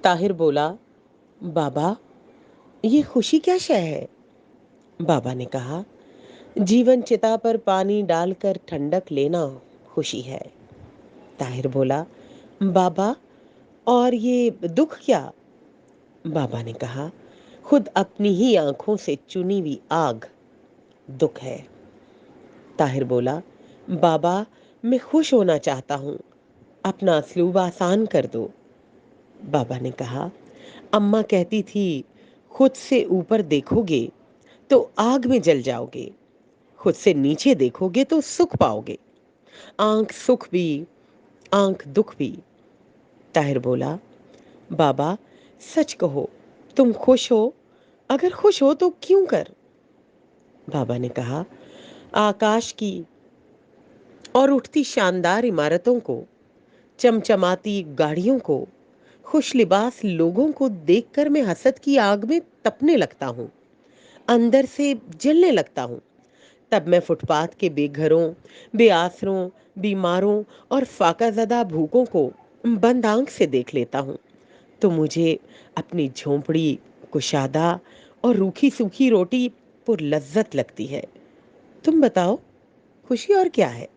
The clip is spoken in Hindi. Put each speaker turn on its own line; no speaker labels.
ताहिर बोला, बाबा, ये खुशी क्या शय है? बाबा ने कहा, जीवन चिता पर पानी डालकर ठंडक लेना खुशी है। ताहिर बोला, बाबा, और ये दुख क्या? बाबा ने कहा, खुद अपनी ही आंखों से चुनी हुई आग दुख है। ताहिर बोला, बाबा, मैं खुश होना चाहता हूँ, अपना असलूब आसान कर दो। बाबा ने कहा, अम्मा कहती थी, खुद से ऊपर देखोगे तो आग में जल जाओगे, खुद से नीचे देखोगे तो सुख पाओगे। आंख सुख भी, आंख दुख भी। ताहिर बोला, बाबा, सच कहो, तुम खुश हो? अगर खुश हो तो क्यों कर? बाबा ने कहा, आकाश की और उठती शानदार इमारतों को, चमचमाती गाड़ियों को, खुश लिबास लोगों को देखकर मैं हसद की आग में तपने लगता हूँ, अंदर से जलने लगता हूँ। तब मैं फुटपाथ के बेघरों, बेआसरों, बीमारों और फाकाज़दा भूखों को बंद आंख से देख लेता हूँ, तो मुझे अपनी झोंपड़ी कुशादा और रूखी सूखी रोटी पुरलज़्ज़त लगती है। तुम बताओ, खुशी और क्या है?